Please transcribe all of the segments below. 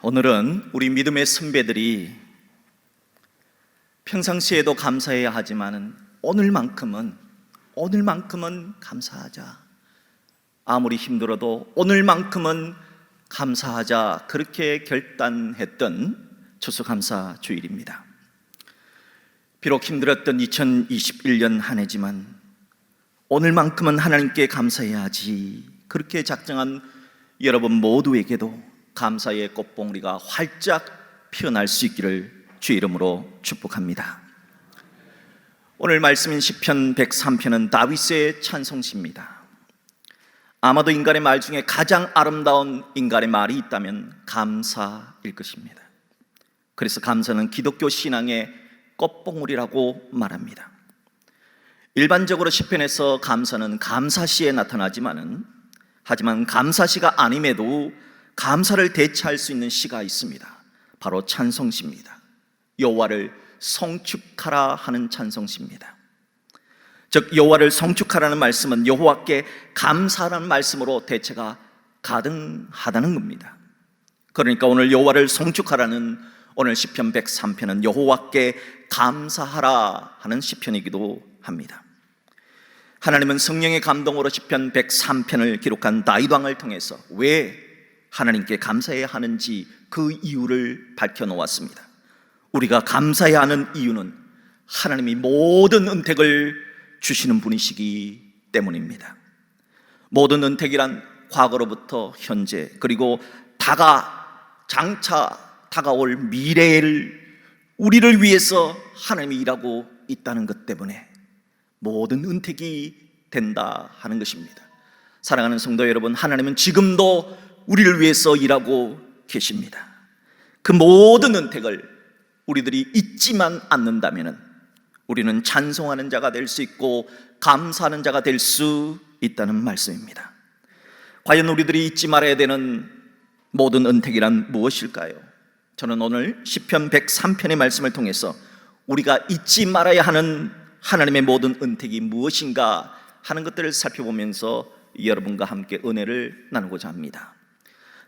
오늘은 우리 믿음의 선배들이 평상시에도 감사해야 하지만 오늘만큼은 감사하자. 아무리 힘들어도 오늘만큼은 감사하자. 그렇게 결단했던 추수감사 주일입니다. 비록 힘들었던 2021년 한 해지만 오늘만큼은 하나님께 감사해야 하지. 그렇게 작정한 여러분 모두에게도 감사의 꽃봉오리가 활짝 피어날 수 있기를 주의 이름으로 축복합니다. 오늘 말씀인 시편 103편은 다윗의 찬송시입니다. 아마도 인간의 말 중에 가장 아름다운 인간의 말이 있다면 감사일 것입니다. 그래서 감사는 기독교 신앙의 꽃봉오리라고 말합니다. 일반적으로 시편에서 감사는 감사시에 하지만 감사시가 아님에도 감사를 대체할 수 있는 시가 있습니다. 바로 찬송시입니다. 여호와를 성축하라 하는 찬송시입니다. 즉 여호와를 성축하라는 말씀은 여호와께 감사라는 말씀으로 대체가 가능하다는 겁니다. 그러니까 오늘 여호와를 성축하라는 오늘 시편 103편은 여호와께 감사하라 하는 시편이기도 합니다. 하나님은 성령의 감동으로 시편 103편을 기록한 다윗 왕을 통해서 왜 하나님께 감사해야 하는지 그 이유를 밝혀놓았습니다. 우리가 감사해야 하는 이유는 하나님이 모든 은택을 주시는 분이시기 때문입니다. 모든 은택이란 과거로부터 현재 그리고 장차 다가올 미래를 우리를 위해서 하나님이 일하고 있다는 것 때문에 모든 은택이 된다 하는 것입니다. 사랑하는 성도 여러분, 하나님은 지금도 우리를 위해서 일하고 계십니다. 그 모든 은택을 우리들이 잊지만 않는다면 우리는 찬송하는 자가 될 수 있고 감사하는 자가 될 수 있다는 말씀입니다. 과연 우리들이 잊지 말아야 되는 모든 은택이란 무엇일까요? 저는 오늘 시편 103편의 말씀을 통해서 우리가 잊지 말아야 하는 하나님의 모든 은택이 무엇인가 하는 것들을 살펴보면서 여러분과 함께 은혜를 나누고자 합니다.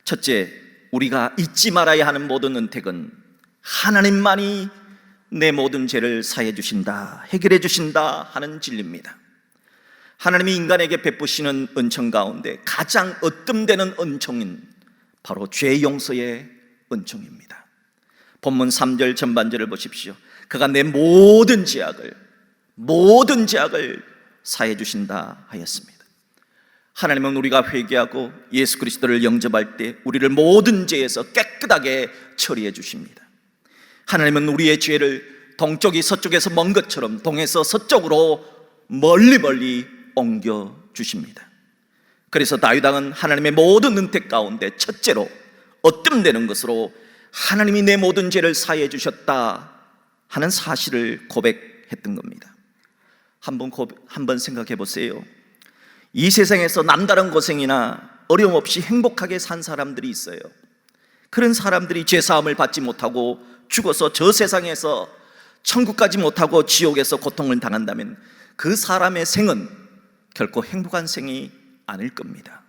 첫째, 우리가 잊지 말아야 하는 모든 은택은 하나님만이 내 모든 죄를 사해 주신다, 해결해 주신다 하는 진리입니다. 하나님이 인간에게 베푸시는 은총 가운데 가장 으뜸되는 은총인 바로 죄 용서의 은총입니다. 본문 3절 전반절을 보십시오. 그가 내 모든 죄악을 사해 주신다 하였습니다. 하나님은 우리가 회개하고 예수 그리스도를 영접할 때 우리를 모든 죄에서 깨끗하게 처리해 주십니다. 하나님은 우리의 죄를 동쪽이 서쪽에서 먼 것처럼 동에서 서쪽으로 멀리 옮겨 주십니다. 그래서 다윗 왕은 하나님의 모든 은택 가운데 첫째로 으뜸되는 것으로 하나님이 내 모든 죄를 사해 주셨다 하는 사실을 고백했던 겁니다. 한번 생각해 보세요. 이 세상에서 남다른 고생이나 어려움 없이 행복하게 산 사람들이 있어요. 그런 사람들이 죄사함을 받지 못하고 죽어서 저 세상에서 천국 가지 못하고 지옥에서 고통을 당한다면 그 사람의 생은 결코 행복한 생이 아닐 겁니다.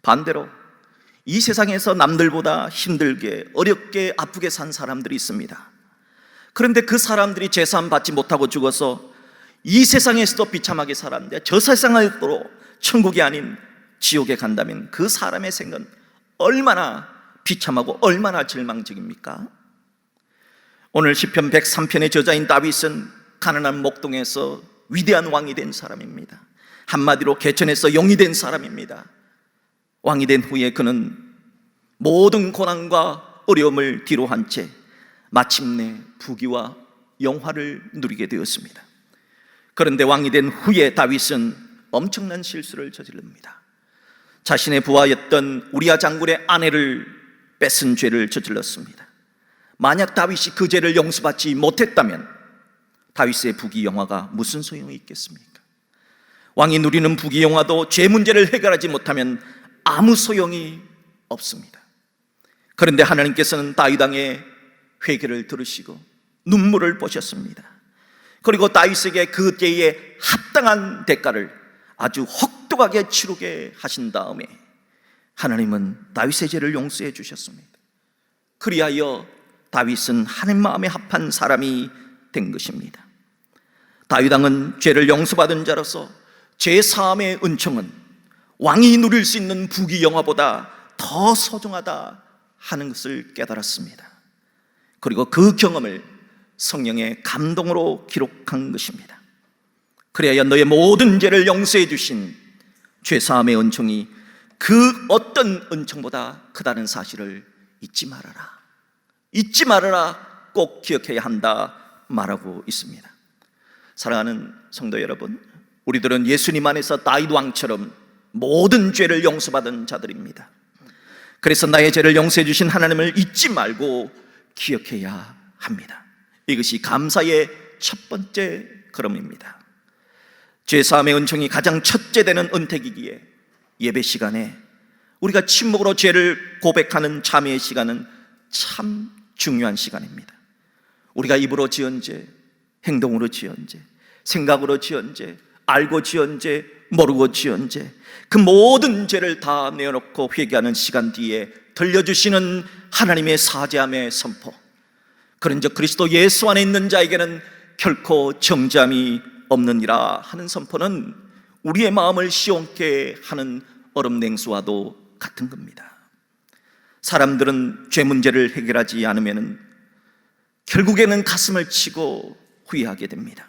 반대로 이 세상에서 남들보다 힘들게 어렵게 아프게 산 사람들이 있습니다. 그런데 그 사람들이 죄사함 받지 못하고 죽어서 이 세상에서도 비참하게 살았는데 저 세상에서도 천국이 아닌 지옥에 간다면 그 사람의 생은 얼마나 비참하고 얼마나 절망적입니까? 오늘 시편 103편의 저자인 다윗은 가난한 목동에서 위대한 왕이 된 사람입니다. 한마디로 개천에서 용이 된 사람입니다. 왕이 된 후에 그는 모든 고난과 어려움을 뒤로한 채 마침내 부귀와 영화를 누리게 되었습니다. 그런데 왕이 된 후에 다윗은 엄청난 실수를 저지릅니다. 자신의 부하였던 우리아 장군의 아내를 뺏은 죄를 저질렀습니다. 만약 다윗이 그 죄를 용서받지 못했다면 다윗의 부귀 영화가 무슨 소용이 있겠습니까? 왕이 누리는 부귀 영화도 죄 문제를 해결하지 못하면 아무 소용이 없습니다. 그런데 하나님께서는 다윗 왕의 회개를 들으시고 눈물을 보셨습니다. 그리고 다윗에게 그 때에 합당한 대가를 아주 혹독하게 치르게 하신 다음에 하나님은 다윗의 죄를 용서해 주셨습니다. 그리하여 다윗은 하나님 마음에 합한 사람이 된 것입니다. 다윗 왕은 죄를 용서받은 자로서 죄 사함의 은총은 왕이 누릴 수 있는 부귀영화보다 더 소중하다 하는 것을 깨달았습니다. 그리고 그 경험을 성령의 감동으로 기록한 것입니다. 그래야 너의 모든 죄를 용서해 주신 죄 사함의 은총이 그 어떤 은총보다 크다는 사실을 잊지 말아라. 잊지 말아라. 꼭 기억해야 한다 말하고 있습니다. 사랑하는 성도 여러분, 우리들은 예수님 안에서 다윗 왕처럼 모든 죄를 용서받은 자들입니다. 그래서 나의 죄를 용서해 주신 하나님을 잊지 말고 기억해야 합니다. 이것이 감사의 첫 번째 걸음입니다. 죄사함의 은총이 가장 첫째 되는 은택이기에 예배 시간에 우리가 침묵으로 죄를 고백하는 참회의 시간은 참 중요한 시간입니다. 우리가 입으로 지은 죄, 행동으로 지은 죄, 생각으로 지은 죄, 알고 지은 죄, 모르고 지은 죄, 그 모든 죄를 다 내어놓고 회개하는 시간 뒤에 들려주시는 하나님의 사죄함의 선포, 그런즉 그리스도 예수 안에 있는 자에게는 결코 정죄함이 없느니라 하는 선포는 우리의 마음을 시원케 하는 얼음 냉수와도 같은 겁니다. 사람들은 죄 문제를 해결하지 않으면 결국에는 가슴을 치고 후회하게 됩니다.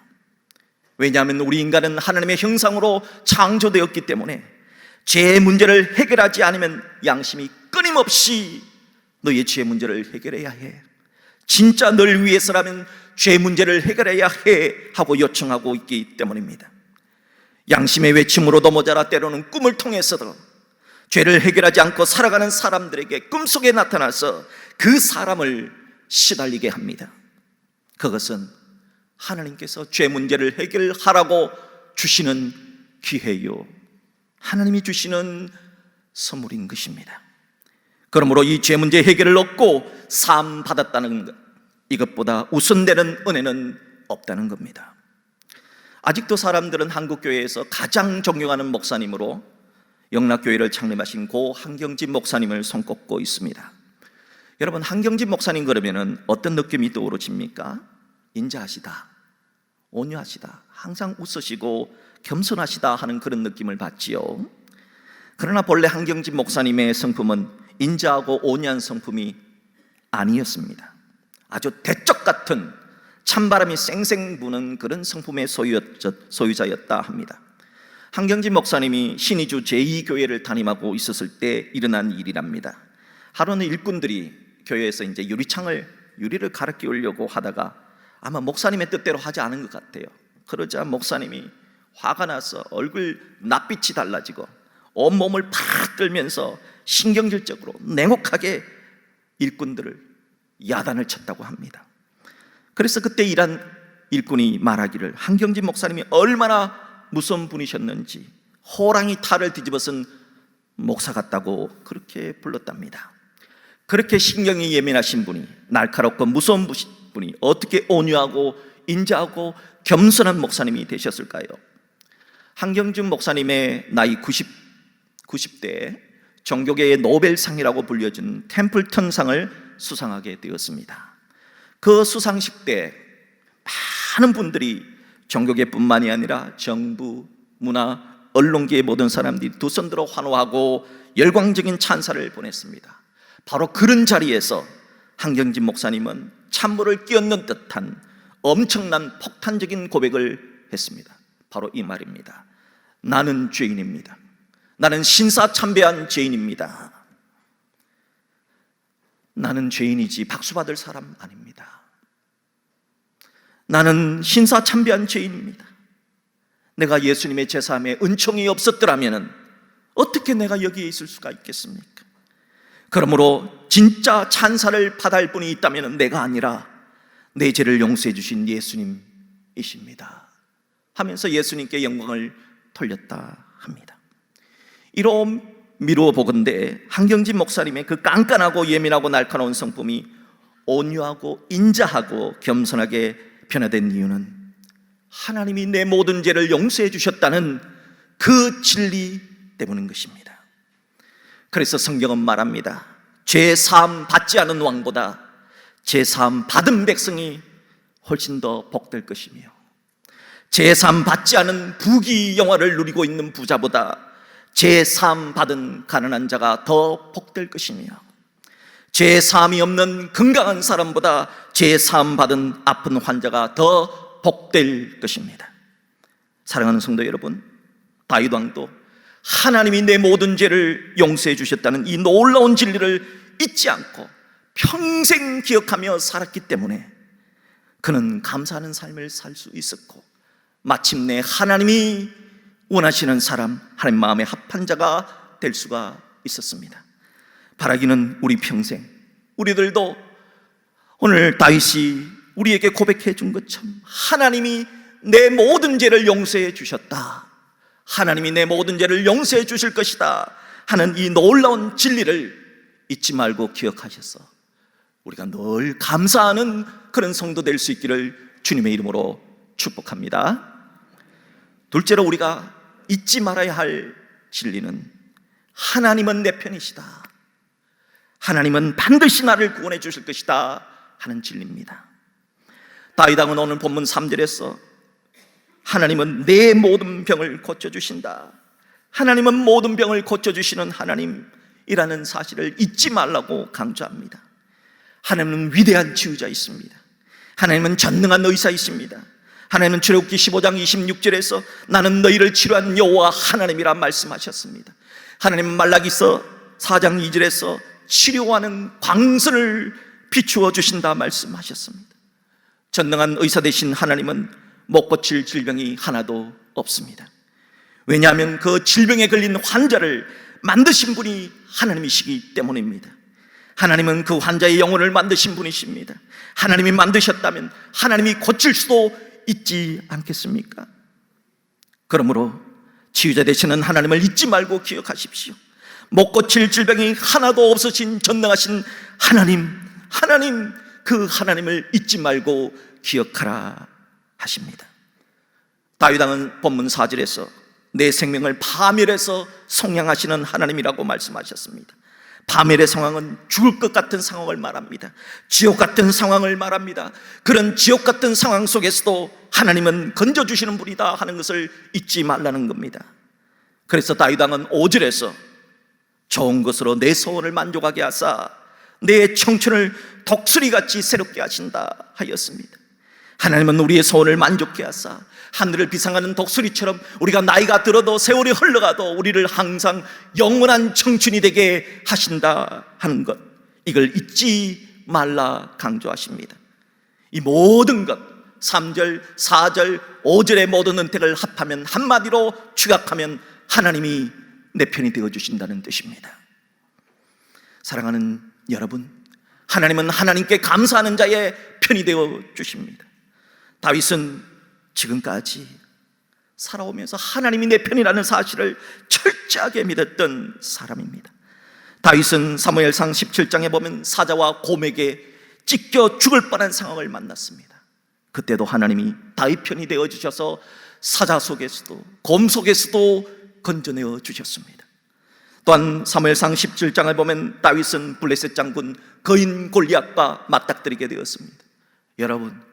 왜냐하면 우리 인간은 하나님의 형상으로 창조되었기 때문에 죄 문제를 해결하지 않으면 양심이 끊임없이 너의 죄 문제를 해결해야 해, 진짜 널 위해서라면 죄 문제를 해결해야 해 하고 요청하고 있기 때문입니다. 양심의 외침으로도 모자라 때로는 꿈을 통해서도 죄를 해결하지 않고 살아가는 사람들에게 꿈속에 나타나서 그 사람을 시달리게 합니다. 그것은 하나님께서 죄 문제를 해결하라고 주시는 기회요, 하나님이 주시는 선물인 것입니다. 그러므로 이 죄 문제 해결을 얻고 삶 받았다는 것, 이것보다 우선되는 은혜는 없다는 겁니다. 아직도 사람들은 한국교회에서 가장 존경하는 목사님으로 영락교회를 창립하신 고 한경진 목사님을 손꼽고 있습니다. 여러분, 한경진 목사님 그러면은 어떤 느낌이 떠오르십니까? 인자하시다, 온유하시다, 항상 웃으시고 겸손하시다 하는 그런 느낌을 받지요. 그러나 본래 한경진 목사님의 성품은 인자하고 온유한 성품이 아니었습니다. 아주 대쪽 같은 찬바람이 쌩쌩 부는 그런 성품의 소유자였다 합니다. 한경진 목사님이 신의주 제2교회를 담임하고 있었을 때 일어난 일이랍니다. 하루는 일꾼들이 교회에서 이제 유리를 갈아 끼우려고 하다가 아마 목사님의 뜻대로 하지 않은 것 같아요. 그러자 목사님이 화가 나서 얼굴 낯빛이 달라지고 온몸을 팍 떨면서 신경질적으로 냉혹하게 일꾼들을 야단을 쳤다고 합니다. 그래서 그때 일한 일꾼이 말하기를 한경진 목사님이 얼마나 무서운 분이셨는지 호랑이 탈을 뒤집어쓴 목사 같다고 그렇게 불렀답니다. 그렇게 신경이 예민하신 분이, 날카롭고 무서운 분이 어떻게 온유하고 인자하고 겸손한 목사님이 되셨을까요? 한경준 목사님의 나이 90대에 종교계의 노벨상이라고 불려진 템플턴상을 수상하게 되었습니다. 그 수상식 때 많은 분들이 종교계뿐만이 아니라 정부, 문화, 언론계의 모든 사람들이 두 손 들어 환호하고 열광적인 찬사를 보냈습니다. 바로 그런 자리에서 한경진 목사님은 찬물을 끼얹는 듯한 엄청난 폭탄적인 고백을 했습니다. 바로 이 말입니다. 나는 죄인입니다. 나는 신사참배한 죄인입니다. 나는 죄인이지 박수받을 사람 아닙니다. 나는 신사참배한 죄인입니다. 내가 예수님의 제사함에 은총이 없었더라면 어떻게 내가 여기에 있을 수가 있겠습니까? 그러므로 진짜 찬사를 받을 분이 있다면 내가 아니라 내 죄를 용서해 주신 예수님이십니다 하면서 예수님께 영광을 돌렸다 합니다. 이로 미루어 보건대 한경진 목사님의 그 깐깐하고 예민하고 날카로운 성품이 온유하고 인자하고 겸손하게 변화된 이유는 하나님이 내 모든 죄를 용서해 주셨다는 그 진리 때문인 것입니다. 그래서 성경은 말합니다. 죄사함 받지 않은 왕보다 죄사함 받은 백성이 훨씬 더 복될 것이며, 죄사함 받지 않은 부귀영화를 누리고 있는 부자보다 죄사함 받은 가난한 자가 더 복될 것이며, 죄사함이 없는 건강한 사람보다 죄사함 받은 아픈 환자가 더 복될 것입니다. 사랑하는 성도 여러분, 다윗 왕도 하나님이 내 모든 죄를 용서해 주셨다는 이 놀라운 진리를 잊지 않고 평생 기억하며 살았기 때문에 그는 감사하는 삶을 살 수 있었고, 마침내 하나님이 원하시는 사람, 하나님 마음에 합한 자가 될 수가 있었습니다. 바라기는 우리 평생, 우리들도 오늘 다윗이 우리에게 고백해 준 것처럼 하나님이 내 모든 죄를 용서해 주셨다, 하나님이 내 모든 죄를 용서해 주실 것이다 하는 이 놀라운 진리를 잊지 말고 기억하셔서 우리가 늘 감사하는 그런 성도 될 수 있기를 주님의 이름으로 축복합니다. 둘째로 우리가 잊지 말아야 할 진리는 하나님은 내 편이시다, 하나님은 반드시 나를 구원해 주실 것이다 하는 진리입니다. 다윗 왕은 오늘 본문 3절에서 하나님은 내 모든 병을 고쳐주신다, 하나님은 모든 병을 고쳐주시는 하나님이라는 사실을 잊지 말라고 강조합니다. 하나님은 위대한 치유자이십니다. 하나님은 전능한 의사이십니다. 하나님은 출애굽기 15장 26절에서 나는 너희를 치료한 여호와 하나님이라 말씀하셨습니다. 하나님은 말라기서 4장 2절에서 치료하는 광선을 비추어 주신다 말씀하셨습니다. 전능한 의사 되신 하나님은 못 고칠 질병이 하나도 없습니다. 왜냐하면 그 질병에 걸린 환자를 만드신 분이 하나님이시기 때문입니다. 하나님은 그 환자의 영혼을 만드신 분이십니다. 하나님이 만드셨다면 하나님이 고칠 수도 있지 않겠습니까? 그러므로 치유자 되시는 하나님을 잊지 말고 기억하십시오. 못 고칠 질병이 하나도 없으신 전능하신 하나님, 그 하나님을 잊지 말고 기억하라 하십니다. 다윗 왕은 본문 4절에서 내 생명을 파멸해서 속량하시는 하나님이라고 말씀하셨습니다. 파멸의 상황은 죽을 것 같은 상황을 말합니다. 지옥 같은 상황을 말합니다. 그런 지옥 같은 상황 속에서도 하나님은 건져주시는 분이다 하는 것을 잊지 말라는 겁니다. 그래서 다윗 왕은 5절에서 좋은 것으로 내 소원을 만족하게 하사 내 청춘을 독수리같이 새롭게 하신다 하였습니다. 하나님은 우리의 소원을 만족케 하사 하늘을 비상하는 독수리처럼 우리가 나이가 들어도 세월이 흘러가도 우리를 항상 영원한 청춘이 되게 하신다 하는 것, 이걸 잊지 말라 강조하십니다. 이 모든 것, 3절, 4절, 5절의 모든 은택을 합하면, 한마디로 축약하면 하나님이 내 편이 되어주신다는 뜻입니다. 사랑하는 여러분, 하나님은 하나님께 감사하는 자의 편이 되어주십니다. 다윗은 지금까지 살아오면서 하나님이 내 편이라는 사실을 철저하게 믿었던 사람입니다. 다윗은 사무엘상 17장에 보면 사자와 곰에게 찢겨 죽을 뻔한 상황을 만났습니다. 그때도 하나님이 다윗 편이 되어주셔서 사자 속에서도 곰 속에서도 건져내어 주셨습니다. 또한 사무엘상 17장을 보면 다윗은 블레셋 장군 거인 골리앗과 맞닥뜨리게 되었습니다. 여러분,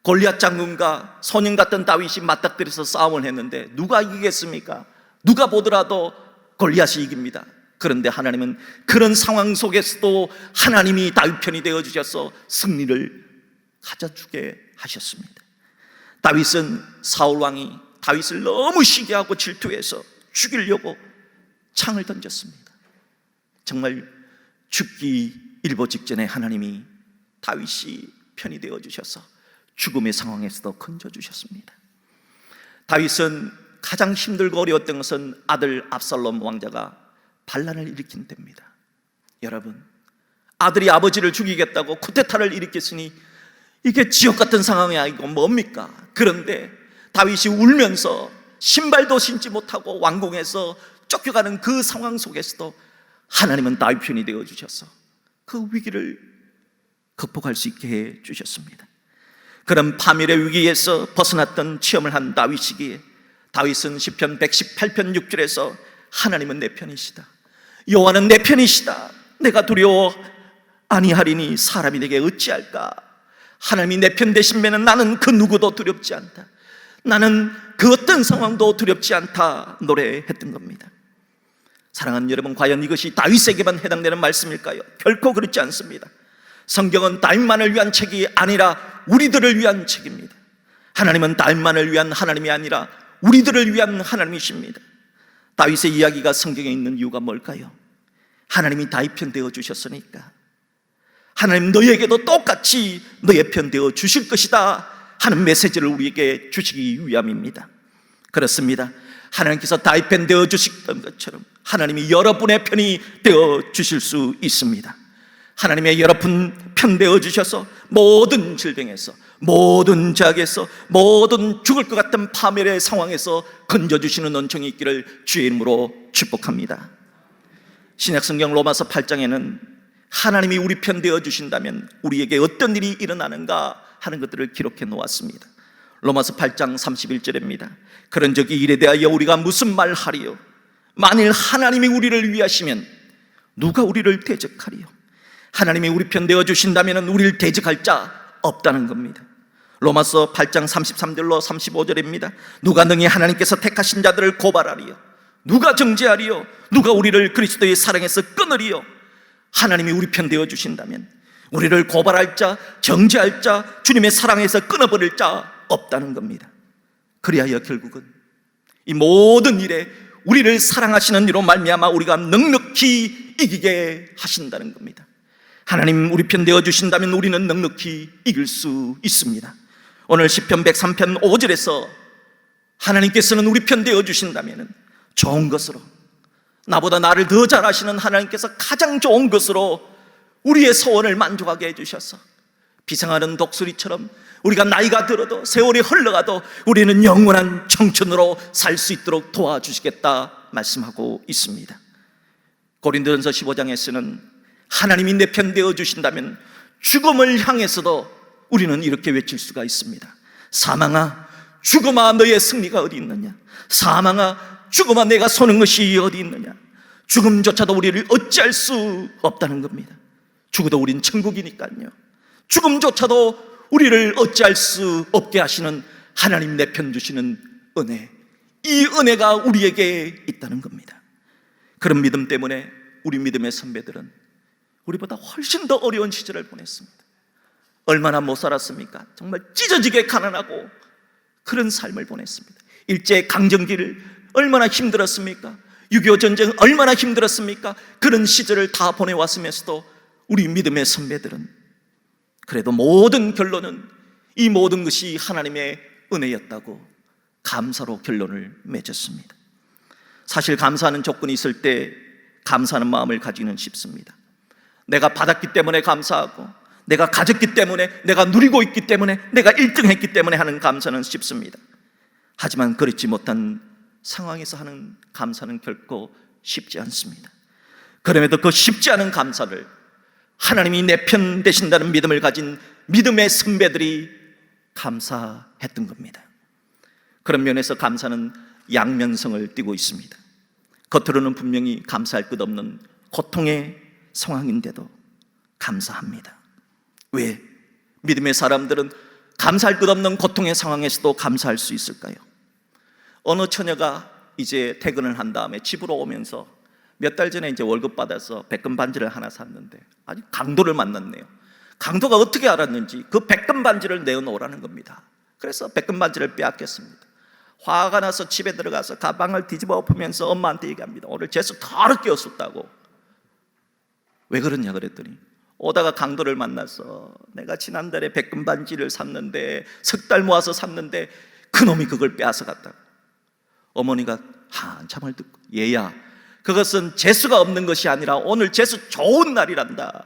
골리앗 장군과 소년 같은 다윗이 맞닥뜨려서 싸움을 했는데 누가 이기겠습니까? 누가 보더라도 골리앗이 이깁니다. 그런데 하나님은 그런 상황 속에서도 하나님이 다윗 편이 되어주셔서 승리를 가져주게 하셨습니다. 다윗은 사울 왕이 다윗을 너무 시기하고 질투해서 죽이려고 창을 던졌습니다. 정말 죽기 일보 직전에 하나님이 다윗이 편이 되어주셔서 죽음의 상황에서도 건져주셨습니다. 다윗은 가장 힘들고 어려웠던 것은 아들 압살롬 왕자가 반란을 일으킨 때입니다. 여러분, 아들이 아버지를 죽이겠다고 쿠데타를 일으켰으니 이게 지옥 같은 상황이 아니고 뭡니까? 그런데 다윗이 울면서 신발도 신지 못하고 왕궁에서 쫓겨가는 그 상황 속에서도 하나님은 다윗 편이 되어주셔서 그 위기를 극복할 수 있게 해주셨습니다. 그런 파멸의 위기에서 벗어났던 체험을 한 다윗이기에 다윗은 시편 118편 6절에서 하나님은 내 편이시다, 여호와는 내 편이시다, 내가 두려워 아니하리니 사람이 내게 어찌할까? 하나님이 내 편 되시면 나는 그 누구도 두렵지 않다. 나는 그 어떤 상황도 두렵지 않다 노래했던 겁니다. 사랑하는 여러분, 과연 이것이 다윗에게만 해당되는 말씀일까요? 결코 그렇지 않습니다. 성경은 다윗만을 위한 책이 아니라 우리들을 위한 책입니다. 하나님은 다윗만을 위한 하나님이 아니라 우리들을 위한 하나님이십니다. 다윗의 이야기가 성경에 있는 이유가 뭘까요? 하나님이 다윗 편 되어 주셨으니까. 하나님 너희에게도 똑같이 너의 편 되어 주실 것이다 하는 메시지를 우리에게 주시기 위함입니다. 그렇습니다. 하나님께서 다윗 편 되어 주셨던 것처럼 하나님이 여러분의 편이 되어 주실 수 있습니다. 하나님의 여러분 편 되어 주셔서 모든 질병에서, 모든 죄악에서, 모든 죽을 것 같은 파멸의 상황에서 건져주시는 은총이 있기를 주의 이름으로 축복합니다. 신약성경 로마서 8장에는 하나님이 우리 편 되어 주신다면 우리에게 어떤 일이 일어나는가 하는 것들을 기록해 놓았습니다. 로마서 8장 31절입니다. 그런즉 이 일에 대하여 우리가 무슨 말하리요? 만일 하나님이 우리를 위하시면 누가 우리를 대적하리요? 하나님이 우리 편 되어 주신다면 우리를 대적할 자 없다는 겁니다. 로마서 8장 33절로 35절입니다. 누가 능히 하나님께서 택하신 자들을 고발하리요? 누가 정죄하리요? 누가 우리를 그리스도의 사랑에서 끊으리요? 하나님이 우리 편 되어 주신다면 우리를 고발할 자, 정죄할 자, 주님의 사랑에서 끊어버릴 자 없다는 겁니다. 그리하여 결국은 이 모든 일에 우리를 사랑하시는 이로 말미암아 우리가 넉넉히 이기게 하신다는 겁니다. 하나님 우리 편 되어 주신다면 우리는 넉넉히 이길 수 있습니다. 오늘 시편 103편 5절에서 하나님께서는 우리 편 되어 주신다면 좋은 것으로, 나보다 나를 더 잘 아시는 하나님께서 가장 좋은 것으로 우리의 소원을 만족하게 해주셔서 비상하는 독수리처럼 우리가 나이가 들어도 세월이 흘러가도 우리는 영원한 청춘으로 살 수 있도록 도와주시겠다 말씀하고 있습니다. 고린도전서 15장에서는 하나님이 내 편 되어 주신다면 죽음을 향해서도 우리는 이렇게 외칠 수가 있습니다. 사망아 죽음아 너의 승리가 어디 있느냐? 사망아 죽음아 내가 쏘는 것이 어디 있느냐? 죽음조차도 우리를 어찌할 수 없다는 겁니다. 죽어도 우린 천국이니까요. 죽음조차도 우리를 어찌할 수 없게 하시는 하나님 내 편 주시는 은혜, 이 은혜가 우리에게 있다는 겁니다. 그런 믿음 때문에 우리 믿음의 선배들은 우리보다 훨씬 더 어려운 시절을 보냈습니다. 얼마나 못 살았습니까? 정말 찢어지게 가난하고 그런 삶을 보냈습니다. 일제 강점기를 얼마나 힘들었습니까? 6.25 전쟁 얼마나 힘들었습니까? 그런 시절을 다 보내왔으면서도 우리 믿음의 선배들은 그래도 모든 결론은 이 모든 것이 하나님의 은혜였다고 감사로 결론을 맺었습니다. 사실 감사하는 조건이 있을 때 감사하는 마음을 가지기는 쉽습니다. 내가 받았기 때문에 감사하고, 내가 가졌기 때문에, 내가 누리고 있기 때문에, 내가 1등 했기 때문에 하는 감사는 쉽습니다. 하지만 그렇지 못한 상황에서 하는 감사는 결코 쉽지 않습니다. 그럼에도 그 쉽지 않은 감사를 하나님이 내 편 되신다는 믿음을 가진 믿음의 선배들이 감사했던 겁니다. 그런 면에서 감사는 양면성을 띠고 있습니다. 겉으로는 분명히 감사할 것 없는 고통의 상황인데도 감사합니다. 왜? 믿음의 사람들은 감사할 것 없는 고통의 상황에서도 감사할 수 있을까요? 어느 처녀가 이제 퇴근을 한 다음에 집으로 오면서 몇 달 전에 이제 월급 받아서 백금 반지를 하나 샀는데 아주 강도를 만났네요. 강도가 어떻게 알았는지 그 백금 반지를 내어놓으라는 겁니다. 그래서 백금 반지를 빼앗겼습니다. 화가 나서 집에 들어가서 가방을 뒤집어 엎으면서 엄마한테 얘기합니다. 오늘 재수 더럽게 끼웠었다고. 왜 그러냐 그랬더니 오다가 강도를 만나서 내가 지난달에 백금 반지를 샀는데 석 달 모아서 샀는데 그놈이 그걸 빼앗아 갔다고. 어머니가 한참을 듣고 얘야 그것은 재수가 없는 것이 아니라 오늘 재수 좋은 날이란다.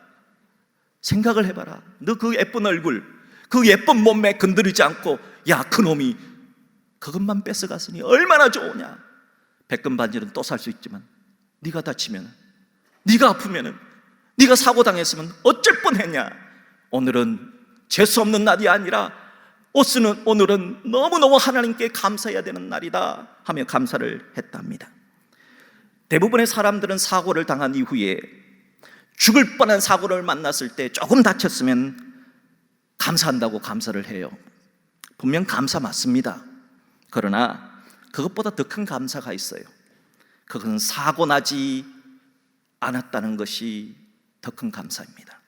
생각을 해봐라. 너 그 예쁜 얼굴, 그 예쁜 몸매 건드리지 않고 야 그놈이 그것만 뺏어갔으니 얼마나 좋으냐. 백금 반지는 또 살 수 있지만 네가 다치면, 네가 아프면, 네가 사고 당했으면 어쩔 뻔했냐. 오늘은 재수 없는 날이 아니라 오늘은 너무너무 하나님께 감사해야 되는 날이다 하며 감사를 했답니다. 대부분의 사람들은 사고를 당한 이후에 죽을 뻔한 사고를 만났을 때 조금 다쳤으면 감사한다고 감사를 해요. 분명 감사 맞습니다. 그러나 그것보다 더 큰 감사가 있어요. 그것은 사고 나지 않았다는 것이 더 큰 감사입니다.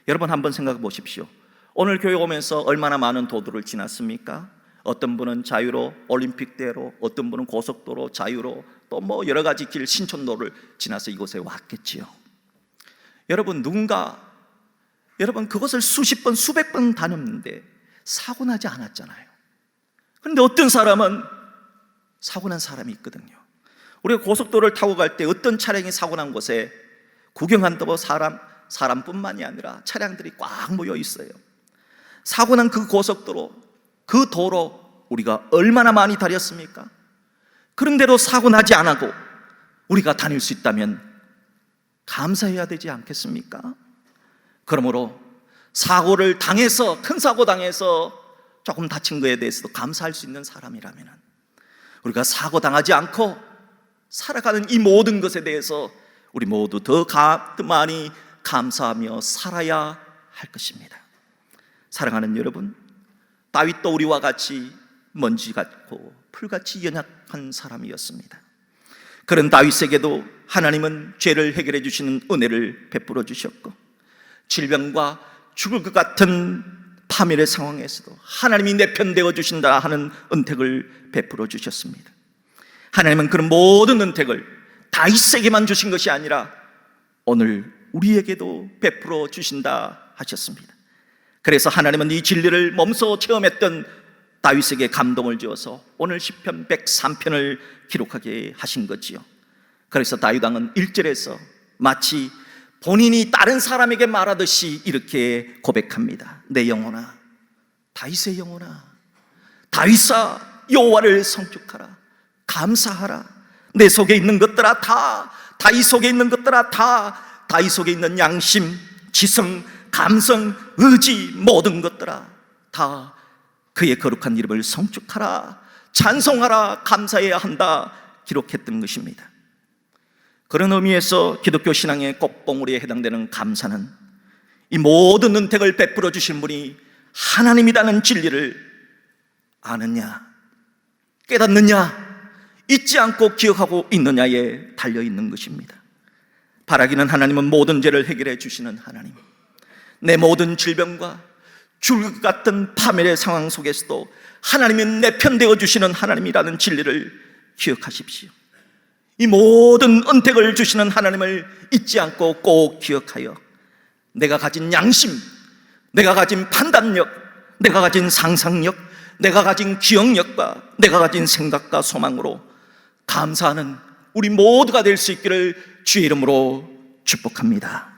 여러분 한번 생각해 보십시오. 오늘 교회 오면서 얼마나 많은 도로를 지났습니까? 어떤 분은 자유로 올림픽대로, 어떤 분은 고속도로, 자유로, 또 뭐 여러 가지 길, 신촌로를 지나서 이곳에 왔겠지요. 여러분 여러분 그것을 수십 번, 수백 번 다녔는데 사고 나지 않았잖아요. 그런데 어떤 사람은 사고 난 사람이 있거든요. 우리가 고속도로를 타고 갈 때 어떤 차량이 사고 난 곳에 구경한다고 사람뿐만이 아니라 차량들이 꽉 모여 있어요. 사고 난 그 고속도로, 그 도로 우리가 얼마나 많이 다녔습니까? 그런데도 사고 나지 않고 우리가 다닐 수 있다면 감사해야 되지 않겠습니까? 그러므로 사고를 당해서, 큰 사고 당해서 조금 다친 거에 대해서도 감사할 수 있는 사람이라면 우리가 사고 당하지 않고 살아가는 이 모든 것에 대해서 우리 모두 더 많이 감사하며 살아야 할 것입니다. 사랑하는 여러분, 다윗도 우리와 같이 먼지 같고 풀같이 연약한 사람이었습니다. 그런 다윗에게도 하나님은 죄를 해결해 주시는 은혜를 베풀어 주셨고, 질병과 죽을 것 같은 파멸의 상황에서도 하나님이 내 편 되어 주신다 하는 은택을 베풀어 주셨습니다. 하나님은 그런 모든 은택을 다윗에게만 주신 것이 아니라 오늘 우리에게도 베풀어 주신다 하셨습니다. 그래서 하나님은 이 진리를 몸소 체험했던 다윗에게 감동을 주어서 오늘 시편 103편을 기록하게 하신 거지요. 그래서 다윗 왕은 1절에서 마치 본인이 다른 사람에게 말하듯이 이렇게 고백합니다. 내 영혼아, 다윗의 영혼아, 다윗아, 여호와를 성축하라, 감사하라. 내 속에 있는 것들아 다, 다윗 속에 있는 것들아 다, 다윗 속에 있는 양심, 지성, 감성, 의지, 모든 것들아 다 그의 거룩한 이름을 성축하라, 찬송하라, 감사해야 한다 기록했던 것입니다. 그런 의미에서 기독교 신앙의 꽃봉오리에 해당되는 감사는 이 모든 은택을 베풀어 주신 분이 하나님이라는 진리를 아느냐, 깨닫느냐, 잊지 않고 기억하고 있느냐에 달려있는 것입니다. 바라기는 하나님은 모든 죄를 해결해 주시는 하나님, 내 모든 질병과 죽을 것 같은 파멸의 상황 속에서도 하나님은 내 편 되어 주시는 하나님이라는 진리를 기억하십시오. 이 모든 은택을 주시는 하나님을 잊지 않고 꼭 기억하여 내가 가진 양심, 내가 가진 판단력, 내가 가진 상상력, 내가 가진 기억력과 내가 가진 생각과 소망으로 감사하는 우리 모두가 될 수 있기를 주의 이름으로 축복합니다.